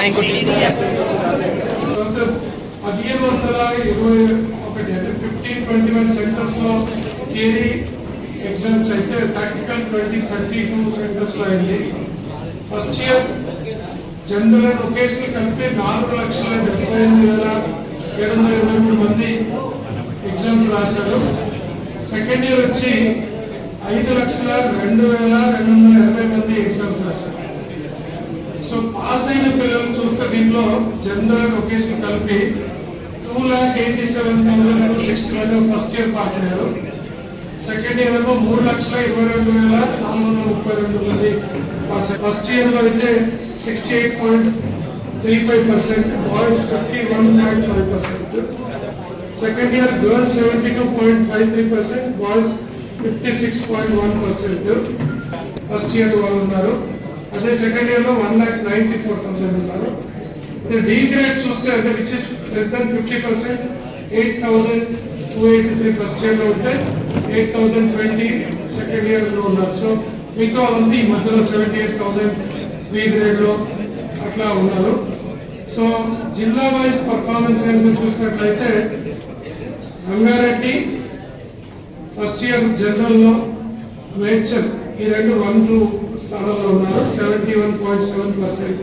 15-21 centres లో theory exams అయితే practical 32 centres లో అయింది. First year general and vocational కలిపి 4,78,723 మంది ఎగ్జామ్స్ రాశారు. సెకండ్ ఇయర్ వచ్చి 5,02,280 మంది ఎగ్జామ్స్ రాశారు. సో పాస్ అయిన పిల్లలు చూస్తే దీంట్లో జనరల్ అండ్ వొకేషనల్ కలిపి 2,87,261 ఫస్ట్ ఇయర్ పాస్ అయ్యారు. సెకండ్ ఇయర్ ఏమో 3,22,432 మంది పాస్ అయ్యారు. ఫస్ట్ ఇయర్ లో అయితే 68.35%, boys 51.5%. Second year girls 72.53%, boys 56.1% first year వాళ్ళు ఉన్నారు. అదే సెకండ్ ఇయర్ లో 1,94,000 ఉన్నారు. డి గ్రేడ్ చూస్తే అంటే which is less than 50%, 8,283 first year లో ఉంటే 8,020 సెకండ్ ఇయర్ లో ఉన్నారు. సో మిగతా ఉంది ఈ మధ్యలో 78,000 బి గ్రేడ్ లో అట్లా ఉన్నారు. సో జిల్లా వైజ్ పర్ఫార్మెన్స్ కనుక చూసినట్లయితే రంగారెడ్డి ఫస్ట్ ఇయర్ జనరల్ లో, మేడ్చల్ ఈ రెండు 1-2 స్థానంలో ఉన్నారు, 71.7%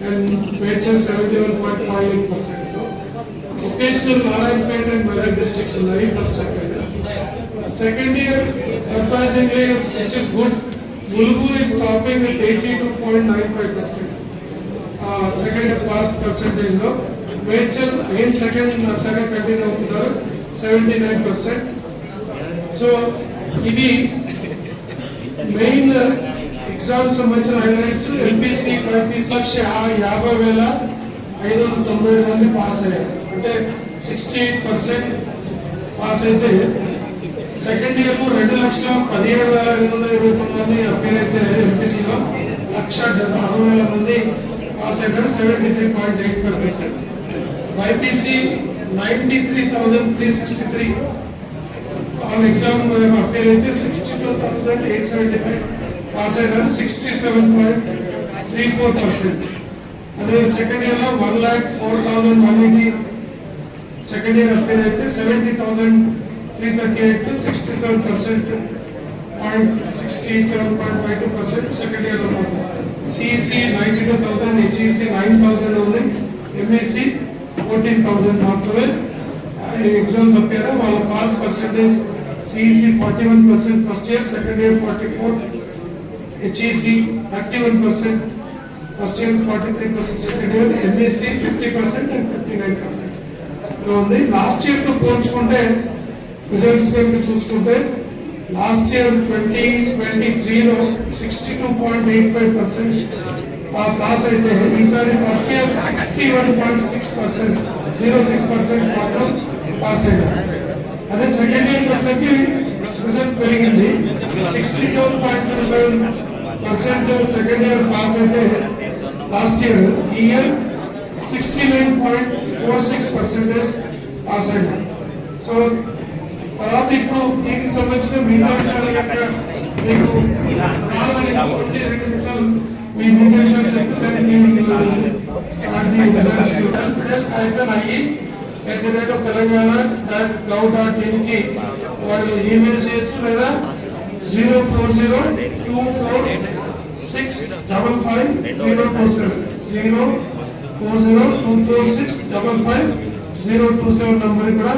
and Medchal 71.58%. Vocational Narayanpet and Medak districts ఉన్నాయి first second year surprisingly which is good, Mulugu is topping with 82.95% second pass percentage లో. మేడ్చల్ అగైన్ సెకండ్ అట్లాగే కంటిన్యూ అవుతున్నారు 79%. సో ఇది మెయిన్ ఎగ్జామ్స్ సంబంధించిన హైలైట్స్. ఎంపీసీ 50,597 మంది పాస్ అయ్యారు, అంటే 68% పాస్ అయితే. సెకండ్ ఇయర్ 2,17,229 మంది అపీర్ అయితే ఎంపీసీలో 1,60,000 మంది పాస్ అయినారు, 73.85%. బైపీసీ 93,363 ఆన్ ఎగ్జామ్ అపీర్ అయితే 62,875 పాస్ అయినారు, 67.34%. అదే సెకండ్ ఇయర్ లో 1,04,180 సెకండ్ ఇయర్ అపీర్ అయితే 70,338 67.52% సెకండ్ ఇయర్ లో పాస్. సిఈసి 92,000, హెచ్ఈసి 9,000 ఉంది, ఎంఈసి 14,000 మాత్రమే ఎగ్జామ్స్ అప్పారు. వాళ్ళ pass percentage CEC 41% first year, second year 44%, HEC 31% first year, 43% second year, MEC 50% and 59% ఉంది. లాస్ట్ ఇయర్ తో పోల్చుకుంటే రిజల్ట్స్ కనుక చూసుకుంటే లాస్ట్ ఇయర్ 2023లో 62.85% పాస్ అయితే ఈసారి ఫస్ట్ ఇయర్ 61.6% మాత్రం పాస్ అయ్యారు. అదే సెకండ్ ఇయర్ వచ్చేసరికి రిజల్ట్ పెరిగింది, 67.27% సెకండ్ ఇయర్ పాస్ అయితే లాస్ట్ ఇయర్. ఈ ఇయర్ 69.46% పాస్ అయ్యారు. సో తర్వాత ఇప్పుడు దీనికి సంబంధించిన మిగతా విషయాలు కనుక మీకు 4-2 నిమిషాలు మీ నిర్దేశాలు చెప్తే telerangana@gov.in కి వాళ్ళు ఈమెయిల్ చేయొచ్చు, లేదా 04024655027 04024655027 నంబర్ కూడా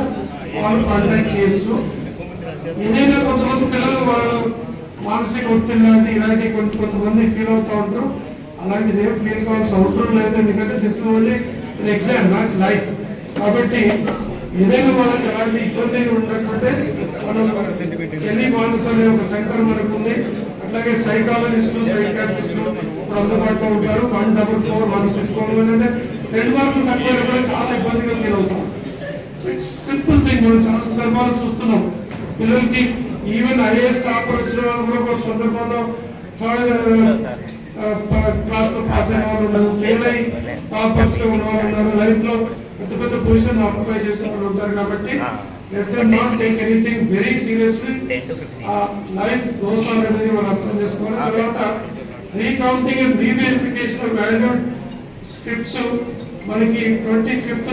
వాళ్ళు కాంటాక్ట్ చేయొచ్చు. ఏదైనా కొంతమంది పిల్లలు వాళ్ళు మానసిక ఒత్తిడి లాంటి ఇలాంటి కొంతమంది ఫీల్ అవుతూ ఉంటారు. అలాంటిది ఏం ఫీల్ కావాల్సిన అవసరం లేదు, ఎందుకంటే this is only exam not life. కాబట్టి ఏదైనా వాళ్ళకి ఎలాంటి ఇబ్బంది ఉండకుంటే మనం టెలిమానస్ అనే ఒక సెంటర్ మనకు ఉంది. అట్లాగే సైకాలజిస్టులు, సైకాట్రిస్టులు ఇప్పుడు అందుబాటులో ఉంటారు. 144-164 అంటే 2 మార్కులు తక్కువ కూడా చాలా ఇబ్బందిగా ఫీల్ అవుతాం. So it's simple thing. మనం చాలా సందర్భాలు చూస్తున్నాం పిల్లలకి. ఈవెన్ ఐఏఎస్ టాపర్ వచ్చిన వాళ్ళు కూడా ఒక సందర్భంలో థర్డ్ క్లాస్ లో పాస్ అయిన వాళ్ళు ఉన్నారు, ఫెయిల్ అయ్యి టాపర్స్ లో ఉన్న వాళ్ళు ఉన్నారు, లైఫ్ లో పెద్ద పెద్ద పొజిషన్ ఆక్యుపై చేసిన వాళ్ళు ఉంటారు. కాబట్టి let them not take anything very seriously. Life goes on అనేది మనం అర్థం చేసుకోవాలి. తర్వాత recounting and reverification of valued scripts మనకి 25th